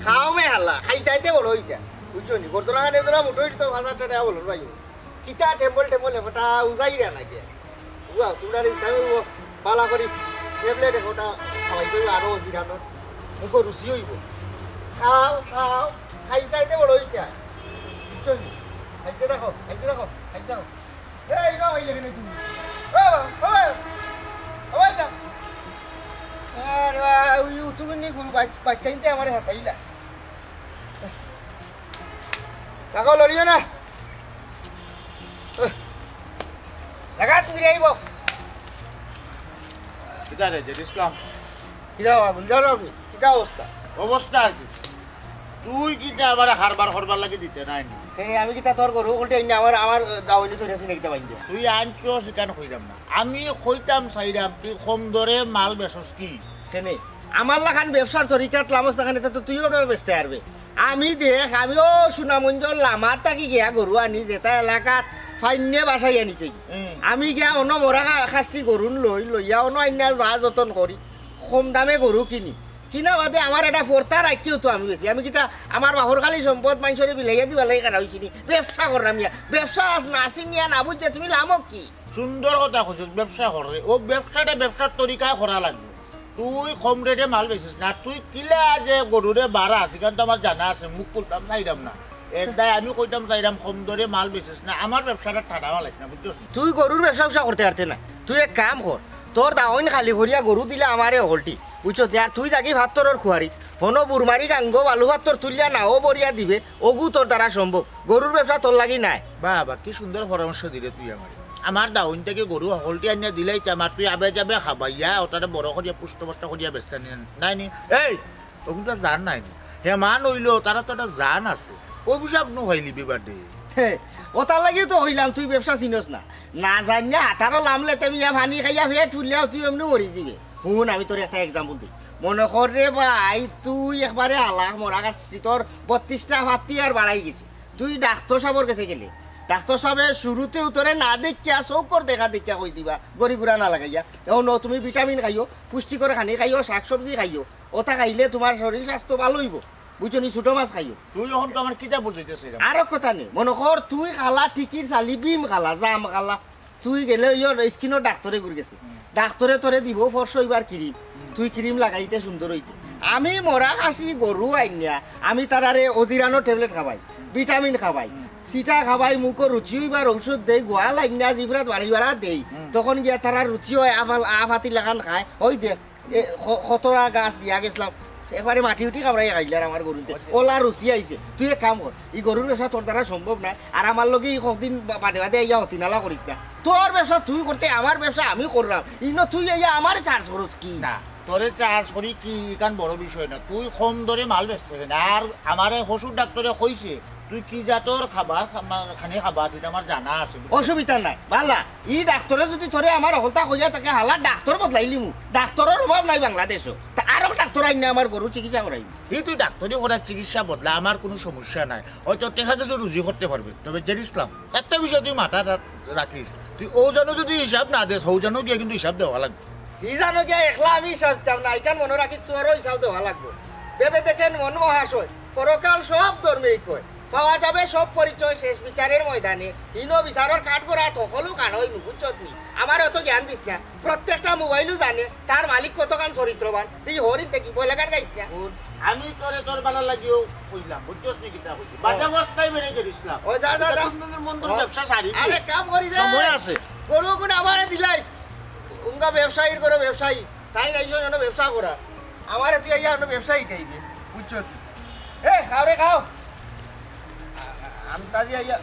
খাও মে হাল্লা খাইতে বড় হইতা বুঝছো নি বর্তমান এদরা মুঠোই তো 1000 টাকা বলর ভাই কিতা টেম্পল ফটা উজাই রে নাকি উয়া তোমরা তুমি পালা করি ট্যাবলেট ফটা খাওয়াই দিও আর জিরানো মুখ রুচি হইব খাও খাও খাইতে বড় হইতা বুঝছো নি খাইতে দেখো খাইতে এই গো হইলে কেন তুমি ও যা আরে ওই তুমি নি গুরু বাচ্চাইতে আমারে হাতাইলা কাকা লড়িও না লাগা তুমি আইব কিতা রে যে ইসলাম কিটা গুলজার আপনি কিটা অবস্থা আর কি তুই কিতা আমার হারবার করবার লাগে দিতে নাই নি আমি কিতা তোর করু উল্টে আমার দাওয়ালি ধরে আছে নাকি বাইন্দে তুই আনছো সেখানে কইরাম না আমি কইতাম চাইরাম তুই কম দরে মাল বেচস কি কেনে আমার লাখান ব্যবসার তরিকাত লামস লাখান এটা তো তুইও বেচতে পারবে আমি দেখ আমিও সুনামঞ্জল লামার তাকি গিয়া গরু আনি যেটা এলাকাত ফাইনে বাসাই আনিছে আমি গিয়া অন্য মরা শাস্তি গরুন লইয়া অন্য আইনা যা যতন করি কম দামে গরু কিনা বাদে আমার এটা ফোরতা রাখিও তো আমি বেশি আমি কিতা আমার বাহর খালি সম্পদ মানুষের বিলাইয়া দিবা লাগে কারা হয়েছি ব্যবসা করলাম ইয়া ব্যবসা নাসি নিয়া না বুঝছে তুমি লামক কি সুন্দর কথা কইছিস ব্যবসা করে ও ব্যবসার তরিকায় করা লাগবে তুই কম রেটে মাল বেচিস না তুই কিলা যে গরুরে বাড়া সেখান তো আমার জানা আছে মুখ করতাম চাইরাম না একদাই আমি কইতাম চাইরাম কম দরে মাল বেচিস না আমার ব্যবসাটা ঠাডা লাগে না বুঝছিস তুই গরুর ব্যবসা করতে পারতে না তুই এক কাম কর তোর দাওয়াইন খালি করিয়া গরু দিলে আমারে হলটি বুঝছো আর তুই যাকি ভাত তোর খুয়ারি হনো বুরমারি গাঙ্গ বালু ভাত তোর তুলিয়া নাও বরিয়া দিবে ওগু তোর দ্বারা সম্ভব গরুর ব্যবসা তোর লাগি নাই বাবা কি সুন্দর পরামর্শ দিলে তুই আমার দাওইন থেকে গরু হলটি আনিয়া দিলেই আমার তুই আবে যাবে খাবাইয়া ওটাতে বড় করিয়া পুষ্টপষ্ট করিয়া বেচতে নাই নি এই ওগুলো জান নাই নি হেমান হইলো তারা তো একটা জান আছে ওই বিষয় আপনি হইলি বিবাদে ও তার লাগিও তো হইলাম তুই ব্যবসা চিনস না জানিয়া হাতারও লামলে তুমি ভানি খাইয়া ফের ঠুলিয়াও তুই এমনি মরি যাবে শুন আমি তোর একটা এক্সাম্পল দিই মনে কর রে ভাই তুই একবারে আলাহ মরা গাছি তোর 32টা ভাতি আর বাড়াই গেছে তুই ডাক্তার সাহেবের কাছে গেলে ডাক্তার সাহেবের শুরুতেও তোরে না দেখিয়া চৌকর দেখিয়া কই দিবা গড়ি গুড়া না লাগাইয়া এখন তুমি ভিটামিন খাইও পুষ্টিকর খানি খাইও শাকসবজি খাইও ওটা খাইলে তোমার শরীর স্বাস্থ্য ভালো হইব বুঝছো নি ছোট মাছ খাইও তুই এখন তো আমার কিতা বলতেছিস আরো কথা নেই মনে কর তুই খালা টিকির চালি বিম খালা জাম খালা তুই গেলে স্কিনের ডাক্তারে ঘুরে গেছে ডাক্তারে তোরে দিব ফর্স হইবার ক্রিম তুই ক্রিম লাগাইতে সুন্দর হইতে আমি মরা খাসি গরু আইনিয়া আমি তারারে অজিরানো ট্যাবলেট খাবাই ভিটামিন খাবাই সিটা খাবাই মুখো রুচি হইবার ঔষধ দেই গোয়াল আইনিয়া জিভরাত বাড়ি বাড়া দেই তখন গিয়া তারা রুচি হয় আফাতি লাগান খায় ওই দেখ খতরা গাছ দিয়া গেছিলাম একবারে মাটি উঠি কামড়াই খাইলে আর আমার গরুতে ওলা রুচি আইছে তুই এক কাম কর এই গরুর ব্যবসা তোর দ্বারা সম্ভব নাই আর আমার লগে কদিন বাদে বাদে ইয়া হতিনালা করিস না তোর ব্যবসা তুই করতে আমার ব্যবসা আমি করলাম ইনো তুই ইয়া আমার চার্জ করস কি না তোরে চার্জ করি কি কারণ বড় বিষয় না তুই কম দরে মাল বেচতে আর আমার হসুর ডাক্তারে কইছে তুই কি জাতর খাবার খানি খাবা সেটা আমার জানা আছে অসুবিধা নাই ভালা ই ডাক্তারে যদি তোরে আমার হলতা কইয়া তাকে হালা ডাক্তার বদলাইলি মু ডাক্তারের অভাব নাই বাংলাদেশও আরো ডাক্তার আইনা আমার গরু চিকিৎসা করাই এই তুই ডাক্তারি করার চিকিৎসা বদলা আমার কোনো সমস্যা নাই হয়তো দেখা যাচ্ছে রুজি করতে পারবে তবে জেরিসলাম একটা বিষয় তুই মাথা রাখিস তুই ও জানো যদি হিসাব না দেস হৌ জানো গিয়ে কিন্তু হিসাব দেওয়া লাগবে ই জানো গিয়া একলা আমি হিসাব দিতাম না এখান মনে রাখিস তোরও হিসাব দেওয়া লাগবে ভেবে দেখেন মন মহাশয় পরকাল সব ধর্মেই কয় পাওয়া যাবে সব পরিচয় শেষ বিচারের ময়দানে ইনো বিচারের কাঠ করা সকলো কান হই বুঝছত নি আমার অত জ্ঞান দিস না প্রত্যেকটা মোবাইলও জানে তার মালিক কতখান চরিত্রবান তুই হরিত দেখি পয়লা গান গাইস না আমি তোরে তোর বেলা লাগিও কইলাম বুঝছস নি কিটা কইছি বাজা বস্তায় মেরে গেছিলাম ও যা যা যা মন্দর ব্যবসা সারি আরে কাম করি রে সময় আছে গরু কোন আমারে দিলাইস উঙ্গা ব্যবসায়ীর করে ব্যবসায়ী তাই নাই জন্য ব্যবসা করা আমারে তুই আইয়া অন্য ব্যবসায়ী খাইবে বুঝছস এ খাও রে খাও আমতাজি আইয়া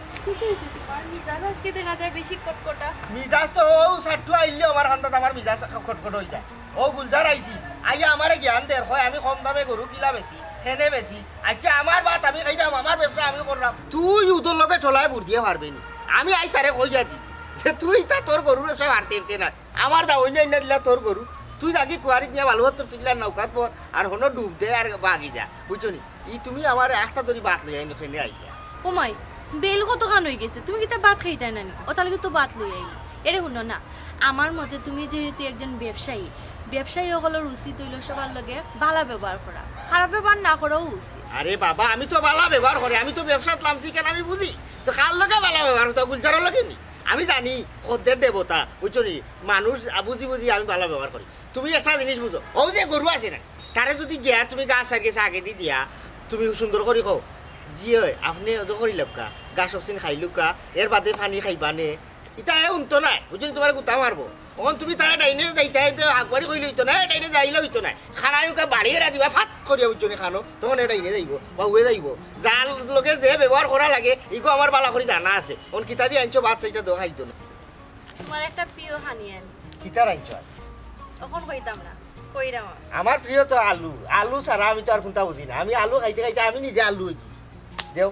মিজাজ তো ও সাট্টু আইলে আমার খান্দাত আমার মিজাজ খটখট হয়ে যায় ও গুলজার আইছি আইয়া আমারে জ্ঞান দের হয় আমি কম দামে গরু কিলা বেশি খেনে বেশি আচ্ছা আমার বাত আমি খাইতাম আমার ব্যবসা আমি করলাম তুই উদর লগে ঠোলায় ভর দিয়ে পারবে নি আমি আইস তারে কই যাই দিছি যে তুই তা তোর গরুর ব্যবসা বাড়তে না আমার দা অন্য অন্য দিলা তোর গরু তুই যাকি কুয়ারিত নিয়ে ভালো তোর তুইলা নৌকাত পর আর হনো ডুব দে আর বাগি যা বুঝছো নি ই তুমি আমার একটা ধরি বাত লই আইনো খেলে আইয়া ওমাই বেল কত খান হয়ে গেছে তুমি কি তা ভাত খাইতে নানি ও তাহলে তো ভাত লই আইলি এরে শুনো না আমার মতে তুমি যেহেতু একজন ব্যবসায়ী সকলের উচিত হইল সবার লগে ভালো ব্যবহার করা খারাপ ব্যবহার না করাও উচিত। আরে বাবা আমি তো বালা ব্যবহার করি, আমি তো ব্যবসাত নামছি কেন আমি বুঝি তো কার লগে বালা ব্যবহার তো গুলজারের লগে নি আমি জানি খদ্দের দেবতা বুঝছো নি মানুষ বুঝি বুঝি আমি বালা ব্যবহার করি। তুমি একটা জিনিস বুঝো ও যে গরু আছে না তারে যদি গিয়া তুমি গাছ গেছে আগে দি দিয়া তুমি সুন্দর করে কও জি হয় আপনি ওজো করি লক্কা গাছ অক্সিন খাই লুকা এর বাদে পানি খাইবানে ইটা উনতো নাই বুঝছো তোমার গুতা মারবো তখন তুমি তারা ডাইনে যাইতে আগবাড়ি কইলে হইতো না ডাইনে যাইলে হইতো না খানায়ুকে বাড়িয়ে দিবা ফাট করিয়া বুঝছো খানো তখন এটা ডাইনে যাইব বা উয়ে যাইব যার লোকে যে ব্যবহার করা লাগে ইগো আমার বালা করে জানা আছে অন কিতা দিয়ে আনছো ভাত চাইটা দেওয়া খাইতো না। তোমার একটা প্রিয় হানি আনছি কিতার আনছো তখন কইতাম না কইরাম আমার প্রিয় তো আলু আলু ছাড়া আমি তো আর কোনটা বুঝি না আমি আলু খাইতে খাইতে আমি নিজে আলু হইছি দেও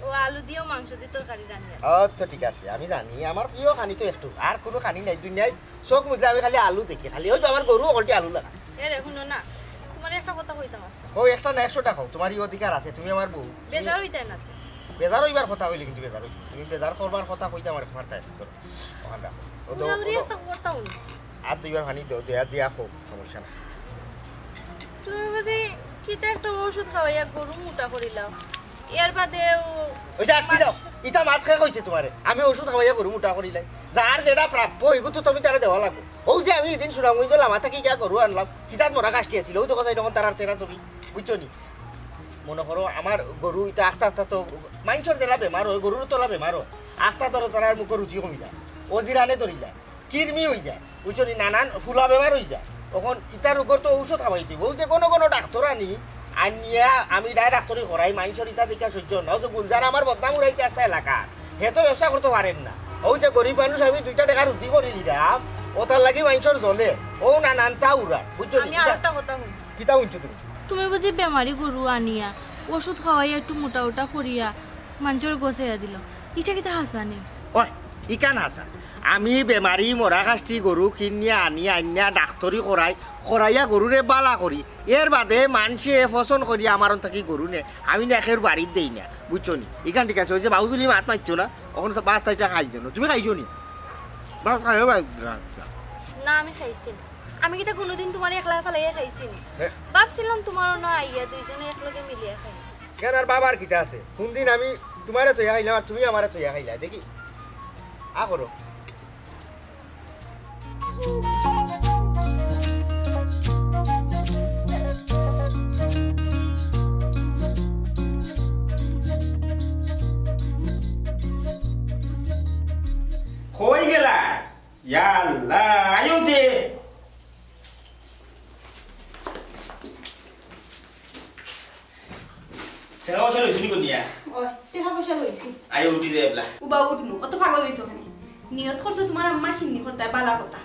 ও আলু দিয়েও মাংস দিয়ে তরকারি রান্না তো ঠিক আছে আমি জানি আমার প্রিয় খানি তো একটু আর কোনো খানি নাই দুনিয়ায় চোখ মুখলে আমি খালি আলু দেখি খালি হয়তো আমার গরু অকলটি আলু লাগা এরে শুনো না তোমার একটা কথা কইতাম আছে ও একটা না 100 টাকা তোমার এই অধিকার আছে তুমি আমার বউ বেজার হইতে না বেজার হইবার কথা হইলে কিন্তু বেজার হইছি তুমি বেজার করবার কথা কইতে আমার মারতা করো ওখান রাখো ও দাও পুরাপুরি একটা কথা বলছি আর দুইবার পানি দাও দেয়া দিয়া খাও সমস্যা না। তুমি বুঝি কিতা একটা ওষুধ খাওয়াইয়া গরু মোটা করিলাও এর বাদে ওই যে আটকে যাও ইটা মাছ খাই কইছে তোমারে আমি ওষুধ খাওয়াইয়া গরু মোটা করিলাই যার যেটা প্রাপ্য এগু তো তুমি তারা দেওয়া লাগবো ও যে আমি এদিন শুনাম ওই গেলাম মাথা কি গিয়া গরু আনলাম কিতাত মরা কাশটি আছিল ওই তো কথা তখন তার চেরা ছবি বুঝছো নি মনে করো আমার গরু ইটা আস্তে আস্তে তো মাংসর জেলা বেমার হয় গরুর তোলা বেমার হয় আস্তে ধরো তার মুখে রুচি কমি যায় অজিরানে ধরি যায় কিরমি হয়ে যায় বুঝছো নি নানান ফুলা বেমার হয়ে যায় তখন ইটার রোগর তো ঔষধ খাওয়াই দিব যে কোনো ডাক্তার আনি আনিয়া আমি ডাক্তারি করাই মাংসর ইটা দেখা সহ্য না যে গুলজার আমার বদনাম উড়াইতে আসতে এলাকা হে তো ব্যবসা করতে পারেন না ওই যে গরিব মানুষ আমি 2 টাকা রুচি করে দিলাম ও তার লাগি মাংসর জলে ও নানানটা উড়া বুঝছো আমি আরেকটা কথা বলছি কিতা শুনছো তুমি তুমি বুঝি বেমারি গরু আনিয়া ওষুধ খাওয়াইয়া একটু মোটা করিয়া মাঞ্চর গোছাইয়া দিল এটা কিতা হাসানি ওই ইকান হাসা আমি বেমারি মরা কাষ্টি গরু কিনিয়া আনিয়া ডাক্তরি করাইয়া গরুরে বালা করি এর বাদে মানুষে পছন্দ করি আমার থাকি গরু নে আমি নেখের বাড়ির দেই না বুঝছো নি ইকান ঠিক আছে ওই যে বাউজুলি মাত মারছো না ওখানে সব বাচ্চা চাইটা খাইছো না তুমি খাইছো নি না আমি খাইছি আমি কিতা কোনোদিন তোমার একলা ফেলাইয়া খাইছি ভাবছিলাম তোমারও না আইয়া দুইজনে একলগে মিলিয়া খাই কেন আর বাবার কিতা আছে কোনদিন আমি তোমারে তৈয়া খাইলাম আর তুমি আমারে তৈয়া খাইলা দেখি আ করো হয়ে গেলা ইয়াল্লা আয়ো যে টাকা পয়সা লইছিনি কোনিয়া ওই টাকা পয়সা লইছি আয়ো উঠি দে এবলা উবা উঠমু অত পাগল হইছো কেন নিয়ত করছো তোমার আম্মা সিন্নি করতে বালা কথা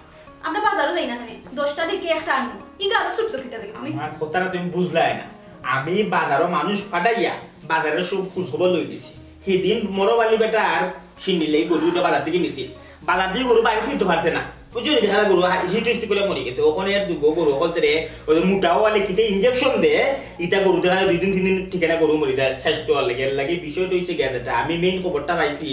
আমরা বাজারে যাই না কেন 10টা দিকে একটা আনবো ইগা আরো ছোট ছোটটা দেখি তুমি আমার কথাটা তুমি বুঝলাই না আমি বাজারও মানুষ পাঠাইয়া বাজারে সব খোঁজখবর লই দিছি সেদিন মরবালি বেটা আর সিন্নিলেই গরুটা বাজার থেকে নিছি বাজার দিয়ে গরু বাইরে নিতে পারছে না বুঝলি দেখা গরু হিস্টি করে মরে গেছে ওখানে আর গরু হলতে রে ওই মোটাও আলে কিতে ইনজেকশন দে ইটা গরু দেখা 2 দিন 3 দিন ঠিকানা গরু মরে যায় স্বাস্থ্য লাগে বিষয়টা হচ্ছে গেছে আমি মেইন খবরটা পাইছি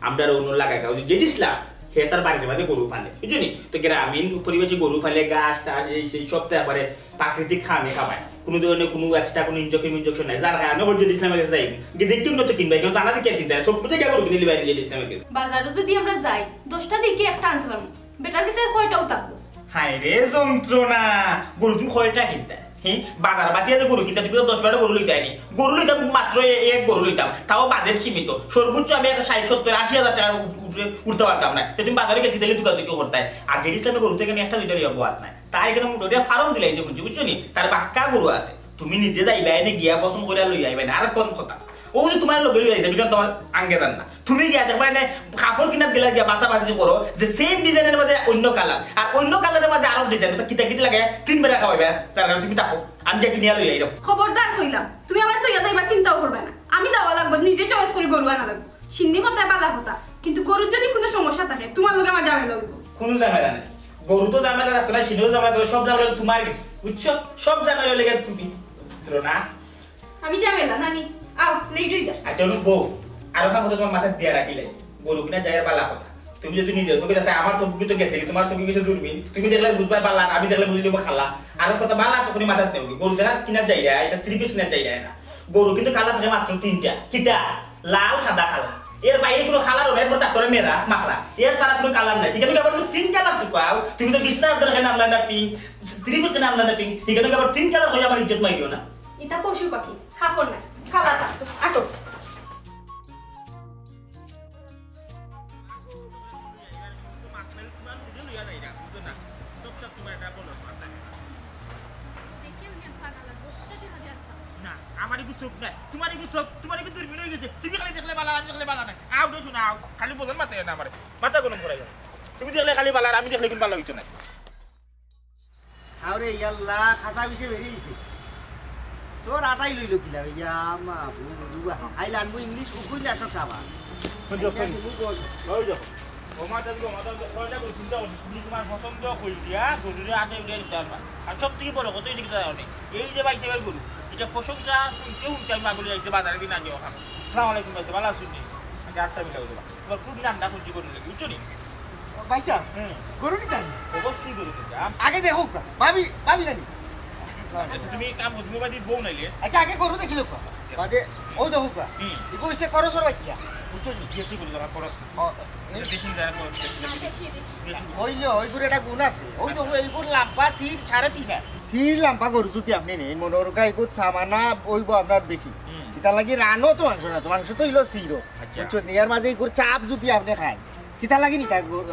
আমরা অন্য লাগাই কাউ যে দিছিলাম হে তার বাড়িতে বাড়িতে গরু ফালে বুঝলি তো গ্রামীণ পরিবেশে গরু ফালে গাছ টাছ এই সেই সবটা এবারে প্রাকৃতিক খানে খাবায় কোনো ধরনের কোনো এক্সট্রা কোনো ইনজেকশন নাই যার কারণে ওর যদি ইসলামের কাছে যাই দেখতেও না তো কিনবাই কিন্তু আনাতে কে কিনতে সব থেকে গরু কিনে লিবাই দিয়ে ইসলামের কাছে বাজারে যদি আমরা যাই 10টা দিকে একটা আনতে পারবো বেটার কাছে কয়টাও থাকবো হায় রে যন্ত্রণা গরু তুমি কয়টা কিনতে হ্যাঁ বাজার বাঁচিয়ে যে গরু কিনতে তুমি 10-12টা গরু লইতে আনি গরু লইতাম মাত্র এক গরু লইতাম তাও বাজেট সীমিত সর্বোচ্চ আমি একটা 60-70-80 হাজার টাকা উঠতে পারতাম না তুমি বাজারে কে দিলে দোকান থেকে করতে আর যে ইসলামের গরু থেকে আমি একটা 2টা লিয়া বাস নাই তাই এখানে ওটা ফার্ম দিলাই যে বুঝছো নি তার বাক্কা গরু আছে তুমি নিজে যাইবা এনে গিয়া পছন্দ করে লই আইবা না আর কোন কথা ও যে তোমার লগে লই আইতে বিকান তোমার আঙ্গে জান না তুমি গিয়া দেখবা না কাপড় কিনা গেলা গিয়া বাসাবাজি করো যে সেম ডিজাইনের মধ্যে অন্য কালার আর অন্য কালারের মধ্যে আরো ডিজাইন তো কিটা কিটা লাগে 3 বেলা খাওয়াইবা যার কারণে তুমি তাকো আমি যে কিনিয়া লই আইরাম খবরদার কইলাম তুমি আমার তো ইয়াতে এবার চিন্তাও করবে না আমি যাওয়া লাগবে নিজে চয়েস করে গরু আনা লাগবে সিন্ধি করতে বালা কথা কিন্তু গরুর যদি কোনো সমস্যা থাকে তোমার লগে আমার ঝামেলা হইব কোনো ঝামেলা নাই গরু তো ঝামেলা রাখতো না সিনেও ঝামেলা সব ঝামেলা তোমার বুঝছো সব ঝামেলা লেগে তুমি না আমি ঝামেলা নানি আও লেট হই যা আচ্ছা বউ আর কথা তোমার মাথা দিয়া রাখিলে গরু কিনা যায় বালা কথা তুমি যদি নিজে চোখে দেখতে আমার চোখ কিন্তু গেছে তোমার চোখে কিছু দূরবীন তুমি দেখলে বুঝবা বালা আমি দেখলে বুঝি দেবো খালা আর কথা বালা তখনই মাথাত নেই গরু দেখা কিনার জায়গা এটা 3 পিস কিনার জায়গা না গরু কিন্তু কালা থাকে মাত্র 3টা কিটা লাল সাদা খালা এর বাইরে কোনো কালার হবে এরপর তারপরে মেরা মাখলা এর তারা কোনো কালার নাই এখানে আবার পিঙ্ক কালার তো পাও তুমি তো বিস্তার ধরে নাম লানা পিঙ্ক 3 পিস নাম লানা পিঙ্ক এখানে আবার পিঙ্ক কালার হয়ে আমার ইজ্জত মাইরিও না এটা পশু পাখি খাফর না খালাটা তো আটো তুমি দেখলে খালি বালার আমি দেখলে কিন্তু ভালো হইতো না আরে ইয়াল্লা খাতা বিছে বেরিয়েছে তোর আটাই লইল কিলা ইয়া মা বুবা আইলা আনবো ইংলিশ কইলে এত খাবা এই যে বাইছে গরু এটা প্রশংসা কেউ আমি আগুলি যাইছে বাজারে দিন আগে ওখানে সালাম আলাইকুম ভাই ভালো আছেন নি আগে 8টা মিলা দেবা তোমার খুব নামটা খুঁজি করতে লাগে বুঝছো নি ভাইসা গরু নিতে অবশ্যই গরু কিনতে আগে দেখো ভাবি নানি তুমি কাম করছো মোবাইল বউ নাইলে আচ্ছা আগে গরু দেখিল বাদে ও দেখো ইগো এসে করসর বাচ্চা বুঝছো নি বেশি করে ধরা খরচ বেশি ধরা খরচ হইলে ওই গরু একটা গুণ আছে ওই দেখো এই গরু লাম্পা সিট 3.5 সিট লাম্পা গরু যদি আপনি নেন মনোরকা এগুলো সামানা ওইব আপনার বেশি এটা লাগি রানো তো মাংস না তো মাংস তো হইলো সিরো বুঝছো নি এর মাঝে এগুলো চাপ যদি আপনি খায় কিতা লাগি নি তা গরু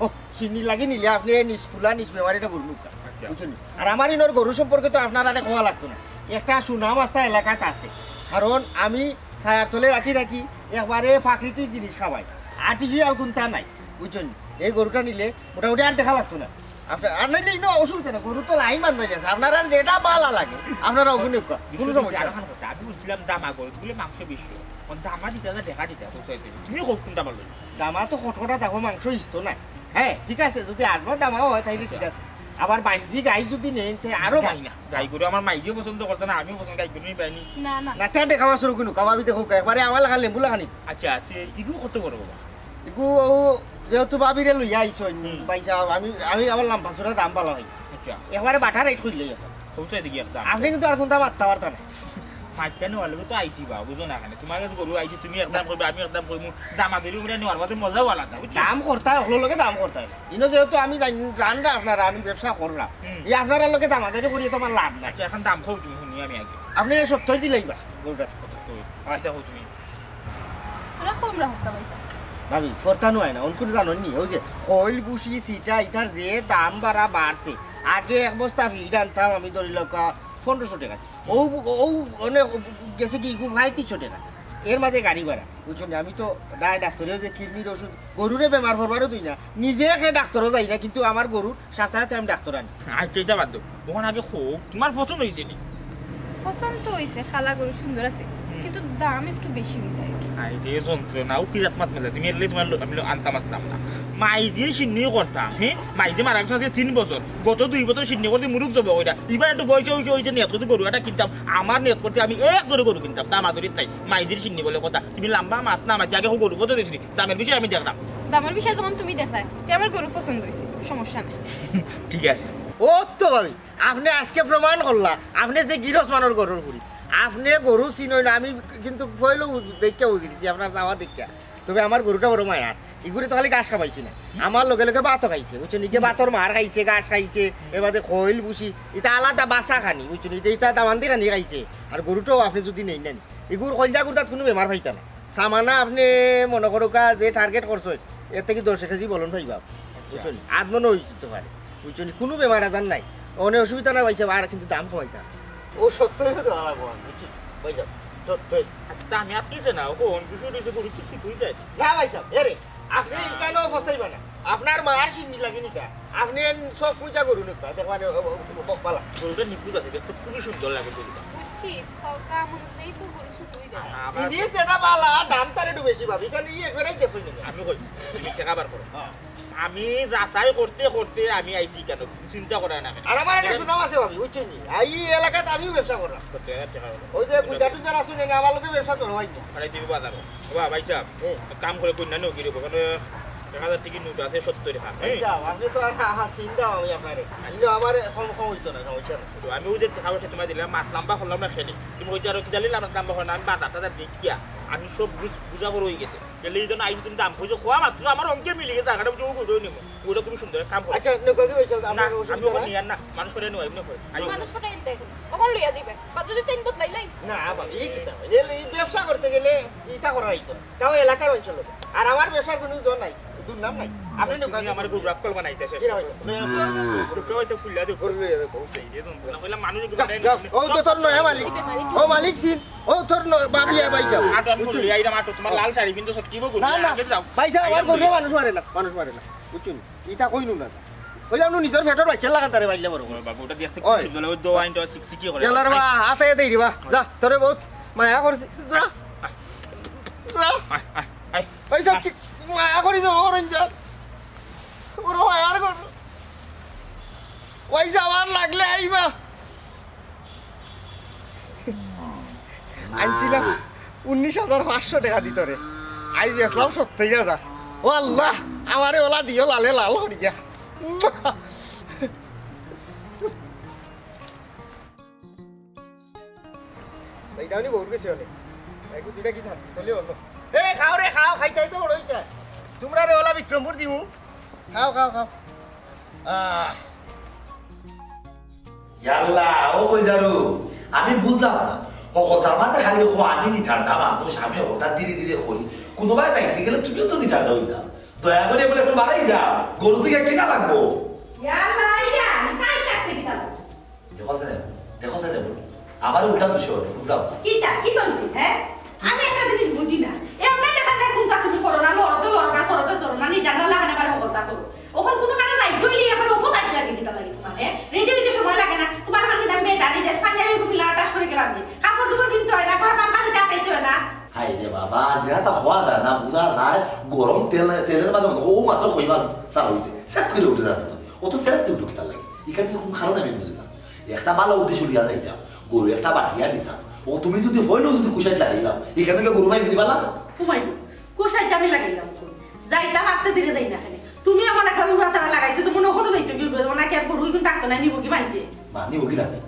ও চিনি লাগি নিলে আপনি নিষ্ফুলা নিস বেমারিটা গরু নুকা বুঝছো নি আর আমার ইনোর গরু সম্পর্কে তো আপনার আরে কোয়া লাগতো না একটা সুনাম আস্থা এলাকাতে আছে কারণ আমি ছায়ার তলে রাখি একবারে প্রাকৃতিক জিনিস খাওয়াই আর্টিফিশিয়াল কোনটা নাই বুঝছো নি এই গরুটা নিলে মোটামুটি আর দেখা লাগতো না আপনার আর নাই না অসুবিধা না গরু তো লাইন বান্ধা গেছে আপনার আর যেটা ভালো লাগে আপনারা ওগুলো কোনো সমস্যা আমি বলছিলাম দামা গরু বলে মাংস বেশি দামা দিতে দেখা দিতে তুমি কোনটা বলো দামা তো কটকটা দেখো মাংস ইস্তো না হ্যাঁ ঠিক আছে যদি আসবার দামাও হয় তাইলে ঠিক আছে আবার বাঞ্জি গাই যদি নেন আরো গাই না গাই গরু আমার মাইকেও পছন্দ করতে না আমিও পছন্দ গাই গরু পাইনি না না না তা দেখাওয়া শুরু করুন কাবাবি দেখো একবারে আমার লাগা লেম্বু লাগানি আচ্ছা ইগু কত বড় বাবা ইগু যেহেতু বাবিরে লইয়া আইছো পাইছা আমি আমার লাম্পাসুরা দাম ভালো হয় আচ্ছা একবারে বাটা রেট করলে পৌঁছাই দেখি একটা আপনি কিন্তু আর কোনটা মারতে পারতা না মাইটা নেওয়ার তো আইছি বা বুঝো না কেন তোমার কাছে গরু আইছি তুমি একদম করবে আমি একদম করবো দামা বেরি করে নেওয়ার মধ্যে মজাও আলাদা দাম করতে হলো লোকে দাম করতে হয় ইনো যেহেতু আমি জানি আপনারা আমি ব্যবসা করলাম এই আপনারা লোকে দামাদারি করি তোমার লাভ নাই আচ্ছা এখন দাম খাও তুমি শুনি আমি আগে আপনি 70 দিলেইবা গরুটা আচ্ছা হোক তুমি ওরা কম রাখতা ভাইসা ভাবি ফরতানো হয় না অনকুর জানো নি ওই যে কইল বুসি সিটা ইটার যে দাম বাড়ছে আগে এক বস্তা ভিড় আনতাম আমি ধরি লোক 1500 টাকা ও অনেক গেছে কি 3500 টাকা এর মাঝে গাড়ি ভাড়া বুঝছেন আমি তো ডাক্তারেও যে কিডনির ওষুধ গরুরে বেমার ভরবারও দিই না নিজে খেয়ে ডাক্তারও যাই না কিন্তু আমার গরুর সাথে সাথে আমি ডাক্তার আনি আচ্ছা এটা বাদ দাও ওখানে আগে হোক তোমার পছন্দ হয়েছে নি পছন্দ তো হইছে খালা গরু সুন্দর আছে কিন্তু দাম একটু বেশি হয়ে যায় আই রে যন্ত্রণা ও কি জাত মাত মেলা তুমি এলে তোমার আমি আনতাম আসতাম না মাইজির সিন্নি করতাম হ্যাঁ মাইজি মারা গেছে 3 বছর গত 2 বছর সিন্নি করতে মুরুক যাবে ওইটা এবার একটু বয়স হয়েছে নেট করতে গরু একটা কিনতাম আমার নেট করতে আমি এক ধরে গরু কিনতাম দাম আদরিত তাই মাইজির সিন্নি বলে কথা তুমি লম্বা মাছ না মাছ আগে গরু কত দিয়েছি দামের বিষয়ে আমি দেখলাম দামের বিষয়ে যখন তুমি দেখায় তে আমার গরু পছন্দ হয়েছে সমস্যা নেই ঠিক আছে ও তো ভাবি আপনি আজকে প্রমাণ করলা আপনি যে গিরস মানের গরুর পুরি আপনি গরু চিনই না আমি কিন্তু কইলো দেখে বুঝিছি আপনার যাওয়া দেখে তবে আমার গরুটা বড় মায়ার এগুলি তো খালি ঘাস খাবাইছি না আমার লগে লগে ভাতও খাইছে বুঝছেন ইকে ভাতর মার খাইছে ঘাস খাইছে এবারে খৈল বুসি এটা আলাদা বাসা খানি বুঝছেন এটা দামান্দি খানি খাইছে আর গরুটাও আপনি যদি নেই নেন এগুলো কলজা গরুটাত কোনো বেমার পাইতা না সামানা আপনি মনে করো যে টার্গেট করছো এর থেকে 10 কেজি বলন পাইবা বুঝছেন আদমন হইতে পারে বুঝছেন কোনো বেমার আজার নাই অনেক অসুবিধা না পাইছে আর কিন্তু দাম কমাইতা ও 70 তো লাগবো বুঝছেন পাই যাও 70 আচ্ছা আমি আটকেছে না কোন বিষয় দিতে গরু কিছু কই যায় না ভাই সাহেব এরে আপনি কেন ফসাইবা না আপনার মার সিন্নি লাগে নিকা আপনি সব পূজা করুন দেখবানে বকবালা গরুটা নিপুজ আছে দেখতে খুবই সুন্দর লাগে গরুটা উচিত কাম অনুযায়ী তো গরু শুকুই দেয় জিনিস যেটা বালা দাম তার একটু বেশি পাবি কারণ ই একবারেই দেখুন আমি কই তুমি টাকা বার করো আমি যাচাই করতে করতে আমি আইছি কেন চিন্তা করে না আর আমার একটা সুনাম আছে ভাবি বুঝছেন নি এই এলাকাতে আমিও ব্যবসা করলাম ওই যে পূজা টুজা আসুন না আমার লোকে ব্যবসা করো ভাই আরে দিবি বাজার বাবা ভাই সাহেব কাম করে কই না নো কি রে ওখানে 1000 টিকিট নোট আছে 70 টাকা আপনি তো চিন্তা আমি আপনারে আনলে আমার কম কম হইতো না সমস্যা তো আমি ওই যে টাকা পয়সা তোমায় দিলাম মাছ লম্বা করলাম না খেলি তুমি ওই যে আর কি জানিলাম লম্বা হয় না আমি বাজারটা দেখিয়া আমি সব বুঝা বড় হয়ে গেছে গেলে এই জন্য আইসি তুমি দাম খুঁজে খোয়া মাত্র আমার অঙ্কে মিলে গেছে টাকাটা বুঝে ওগুলো নিব ওটা খুব সুন্দর কাম করে আচ্ছা নকলি হইছে আমি ওখানে নিয়ে না মানুষ করে নিও এমনি করে মানুষ ফটাই দেখো ওখান লইয়া দিবে বা যদি তিন বদলাই লাই না ভাবি এই কিতা এই ব্যবসা করতে গেলে ইটা করা হইতো তাও এলাকার অঞ্চল আর আমার ব্যবসার কোনো জন নাই দুর্নাম নাই আপনি নকলি আমার খুব রাক্কল বানাইতেছে কি হইতো তো হইছে ফুল্লা দিও করবে বহুত এই যে না কইলা মানুষ ও তো তোর নয় মালিক ও মালিক সিন ও তোর বাবি ভাই যাও আটো আমি ফুল আইরা মাটো তোমার লাল শাড়ি কিন্তু সব কি বগু না না ভাই যাও আমার গরু মানুষ মারে না বুঝছুন ইটা কইনু না কইলাম নো নিজের পেটর বাচ্চা লাগান তারে বাইলে বড় বাবু ওটা দেখতে কি সুন্দর ওই দো আইনটা 60 কি করে গেলার বা হাতে দেই দিবা যা তোরে বহুত মায়া করছি যা আই ভাই সব কি মায়া করি তো ওরন যা ওর মায়ার কর ওই যাওয়ার লাগলে আইবা আনছিলাম 19,500 টাকা দিত রে আইজ বেসলাম 70,000 ও আল্লাহ আমারে ওলা দিও লালে লাল হরি গিয়া এইটাও নি বহুত গেছে অনেক একটু দুইটা কি থাকি চলে অন্য এ খাও রে খাও খাইতে তো বড় হইতা তোমরা রে ওলা বিক্রমপুর দিমু খাও খাও খাও ইয়াল্লা ও কই যারু আমি বুঝলাম না ও কথা মানে খালি খোয়ানি নি ঠান্ডা মানুষ আমি ওটা ধীরে ধীরে করি কোনোবাই যাইতে গেলে তুমিও তো নি ঠান্ডা হয়ে যাও দয়া করে বলে একটু বাড়াই যাও গরু থেকে কিনা লাগবো দেখো আমার উল্টা দুশো বুঝলাম আমি একটা জিনিস বুঝি না এমনি দেখা যায় কোনটা তুমি করো না লড়তে লড়কা সরতে সর মানে জানা লাগানে পারে হবতা করো ওখান কোনো কানে যাই ধইলি আবার ওপর আসি লাগে কিটা লাগে তোমার রেডি হইতে সময় লাগে না তোমার মানে দাম বেটা নি যে পাঞ্জাবি গুফিলা আটাশ করে গেলাম নি কাপড় চোপড় কিনতে হয় না কয় কাম কাজে যাইতে হয় না হাই রে বাবা যেটা হওয়া যায় না বুঝা যায় গরম তেলের মাঝে ও মাত্র হইবা চাল হইছে সেট করে উঠে যাবে ও তো সেট উঠে কিটা লাগে এখানে কোনো কারণ আমি বুঝি না একটা ভালো উদ্দেশ্য লিয়া যাইতাম গরু একটা বাটিয়া দিতাম ও তুমি যদি হইলেও যদি কুশাই লাগাইলাম এখান থেকে গরু ভাই দিবা না তোমাই কুশাইতে আমি লাগাইলাম যাইতাম আস্তে ধীরে যাই না খালি তুমি আমার একটা উড়া তারা লাগাইছো তো মনে হলো যাইতো কি না কি আর গরু কিন্তু থাকতো না নিব কি মানছে মানে ওই লাগে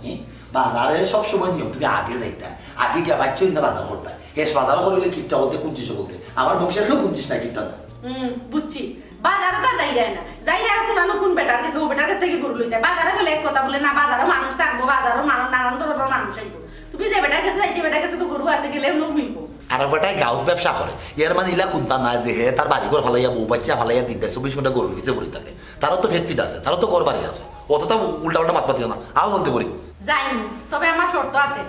বাজারে সব সময় নিয়ম তুমি আগে যাইতা আগে গিয়ে বাচ্চা ইন্দা বাজার করতা হেস বাজার করলে কিপটা বলতে কুঞ্চিস বলতে আমার বংশের কেউ কুঞ্চিস না কিপটা না বুঝছি বাজারে তো যাই যায় না যাই না কোন কোন বেটার কাছে ও বেটার কাছ থেকে গরু লইতে বাজারে গেলে এক কথা বলে না বাজারে মানুষ থাকবো বাজারে নানান ধরনের মানুষ আইবো তুমি যে বেটার কাছে যাইতে বেটার কাছে তো গরু আছে গেলে লোক মিলবো আর বেটাই গাঁত ব্যবসা করে এর মানে ইলা কোনটা না যে হে তার বাড়ি ঘর ফালাইয়া বউ বাচ্চা ফালাইয়া 3-24 ঘন্টা গরু পিছিয়ে পড়ে থাকে তারও তো ফেট ফিট আছে তারও তো ঘর বাড়ি আছে অতটা উল্টা উল্টা মাত পাতিও না আও বলতে করি যাইনি তবে আমার শর্ত আছে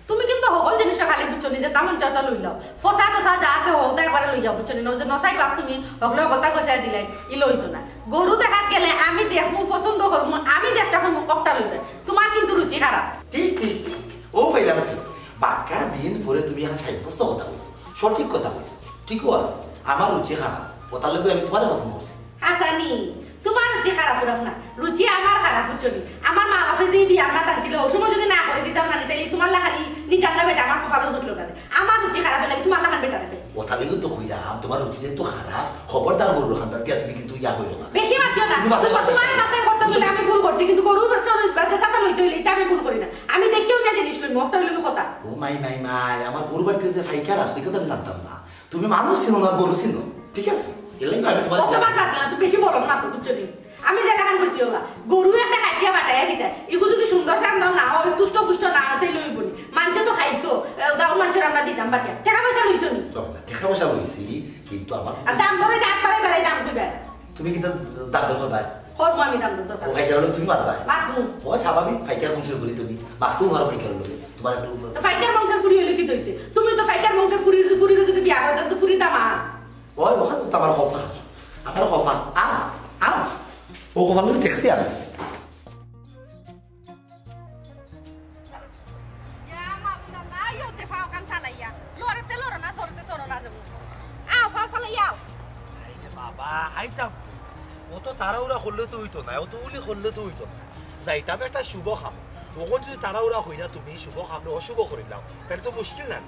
তুমি কিন্তু হবল জিনিস খালি বুঝছো নি যে তেমন চাতা লই লাও ফসা দোসা যা আছে হলতা একবারে লই যাও বুঝছো নি যে নসাই বাপ তুমি হকলে হলতা গছাই দিলাই ই লইতো না গরু দেখাত গেলে আমি দেখমু পছন্দ করমু আমি যেটা হমু একটা লইবে তোমার কিন্তু রুচি খারাপ ঠিক ঠিক ঠিক ও ফাইলাম ঠিক বাক্কা দিন পরে তুমি এখন সাব্যস্ত কথা বলছো সঠিক কথা বলছো ঠিকও আছে আমার রুচি খারাপ কথা লগে আমি তোমার পছন্দ করছি হাসানি তোমার রুচি খারাপ হলো না রুচি আমার খারাপ বুঝছো নি আমার মা বাপে যে বিয়া না তাছিল ও সময় যদি না করে দিতাম না তাইলে তোমার লাগানি নিটান্না বেটা আমার কপালে জুটলো না আমার রুচি খারাপ লাগে তোমার লাগান বেটা পাইছি কথা লগে তো কইলাম তোমার রুচি যেহেতু খারাপ খবরদার গরু খান্দার কি তুমি কিন্তু ইয়া হইলো না বেশি মাত্র না তোমার মাথায় করতে বলে আমি ভুল করছি কিন্তু গরু বাচ্চা সাতা লইতে হইলে এটা আমি ভুল করি না আমি দেখতেও না জিনিস লই মুখটা হইলো কথা ও মাই আমার গরু বাড়িতে যে ফাইকার আছে কথা আমি জানতাম না তুমি মানুষ চিনো না গরু চিনো ঠিক আছে এলাই আমি তোমার তোমার কাছে না তুই বেশি বড় না তো বুঝছো নি আমি যে দেখান কইছি ওলা গরু একটা কাটিয়া বাটায়া দিতে ইগো যদি সুন্দর সান্দাও না হয় তুষ্ট ফুষ্ট না হতে লইবনি মানছে তো খাইতো দাও মানছে আমরা দিতাম বাকি টাকা পয়সা লইছো নি টাকা পয়সা লইছি কিন্তু আমার আর দাম ধরে দাঁত পারে বেড়াই দাম কইবে তুমি কি দাম দর করবা করবো আমি দাম দর ও ফাইকার হলো তুমি মারবা মারবো ও স্বাভাবিক ফাইকার বংশের ফুরি তুমি মারতো ভালো ফাইকার লগে তোমার একটু তো ফাইটার বংশের ফুরি হইলে কি হইছে তুমি তো ফাইটার বংশের ফুরির যদি বিয়া হয় তাহলে তো ফুরি দাম ওই ওখানে তো আমার কফা আমার কফা আ ও কফা লগে দেখছি আমি মা আইতাম ও তো তাড়াহুড়া করলে তো হইতো না, ও তো উলি করলে তো হইতো না। যাইতাম একটা শুভ খাম, তখন যদি তাড়াহুড়া হই না তুমি শুভ খামলে অশুভ করিলাম তাহলে তো মুশকিল না।